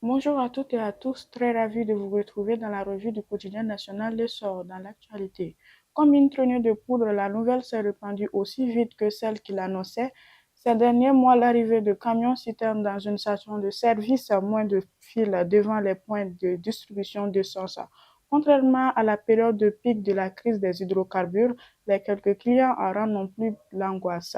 Bonjour à toutes et à tous, très ravi de vous retrouver dans la revue du quotidien national L'Essor dans l'actualité. Comme une traînée de poudre, la nouvelle s'est répandue aussi vite que celle qui l'annonçait. Ces derniers mois, l'arrivée de camions-citernes dans une station de service a moins de files devant les points de distribution d'essence. Contrairement à la période de pic de la crise des hydrocarbures, les quelques clients en rendent non plus l'angoisse.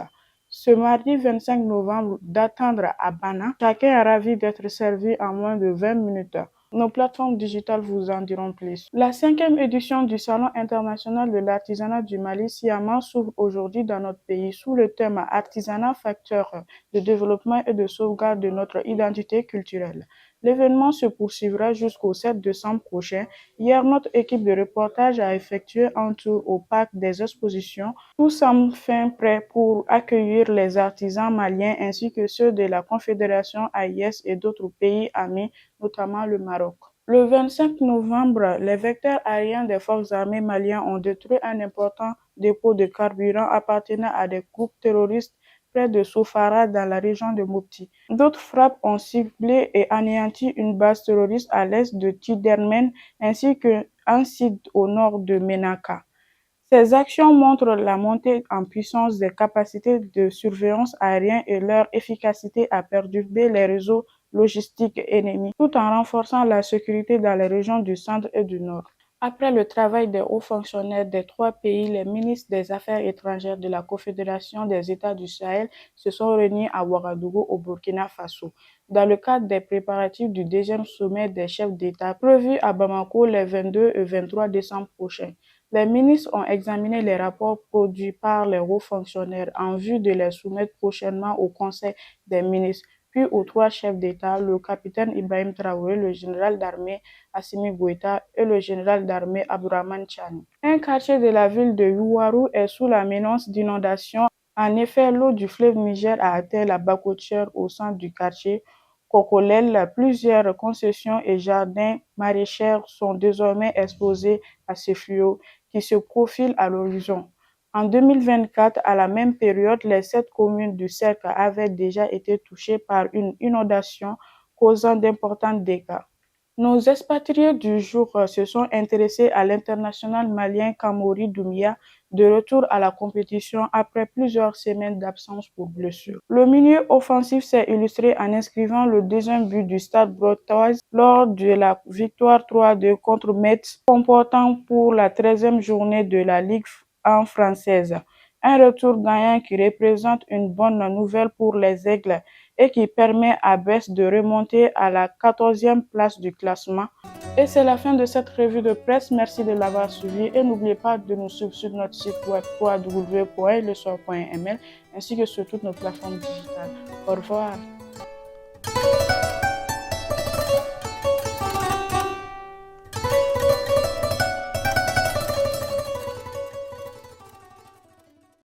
Ce mardi 25 novembre, d'attendre à Bana, chacun est ravi d'être servi en moins de 20 minutes. Nos plateformes digitales vous en diront plus. La 5e édition du Salon international de l'artisanat du Mali, Siama, s'ouvre aujourd'hui dans notre pays sous le thème Artisanat, facteur de développement et de sauvegarde de notre identité culturelle. L'événement se poursuivra jusqu'au 7 décembre prochain. Hier, notre équipe de reportage a effectué un tour au parc des expositions. Tout semble fin prêt pour accueillir les artisans maliens ainsi que ceux de la Confédération AIS et d'autres pays amis, notamment le Maroc. Le 25 novembre, les vecteurs aériens des forces armées maliennes ont détruit un important dépôt de carburant appartenant à des groupes terroristes près de Soufara dans la région de Mopti. D'autres frappes ont ciblé et anéanti une base terroriste à l'est de Tidermen ainsi qu'un site au nord de Menaka. Ces actions montrent la montée en puissance des capacités de surveillance aérienne et leur efficacité à perturber les réseaux logistiques ennemis, tout en renforçant la sécurité dans les régions du centre et du nord. Après le travail des hauts fonctionnaires des trois pays, les ministres des Affaires étrangères de la Confédération des États du Sahel se sont réunis à Ouagadougou au Burkina Faso, dans le cadre des préparatifs du deuxième sommet des chefs d'État prévu à Bamako les 22 et 23 décembre prochains. Les ministres ont examiné les rapports produits par les hauts fonctionnaires en vue de les soumettre prochainement au Conseil des ministres, puis aux trois chefs d'État, le capitaine Ibrahim Traoré, le général d'armée Assimi Goïta et le général d'armée Abdourahmane Tchani. Un quartier de la ville de Youarou est sous la menace d'inondation. En effet, l'eau du fleuve Niger a atteint la Bakotière au centre du quartier. Cocolel, plusieurs concessions et jardins maraîchers sont désormais exposés à ces fléaux qui se profilent à l'horizon. En 2024, à la même période, les 7 communes du cercle avaient déjà été touchées par une inondation causant d'importants dégâts. Nos expatriés du jour se sont intéressés à l'international malien Kamori Doumbia, de retour à la compétition après plusieurs semaines d'absence pour blessure. Le milieu offensif s'est illustré en inscrivant le deuxième but du Stade Brestois lors de la victoire 3-2 contre Metz, comportant pour la 13e journée de la Ligue 1 française. Un retour gagnant qui représente une bonne nouvelle pour les Aigles et qui permet à Brest de remonter à la 14e place du classement. Et c'est la fin de cette revue de presse. Merci de l'avoir suivi et n'oubliez pas de nous suivre sur notre site web www.lesor.ml ainsi que sur toutes nos plateformes digitales. Au revoir.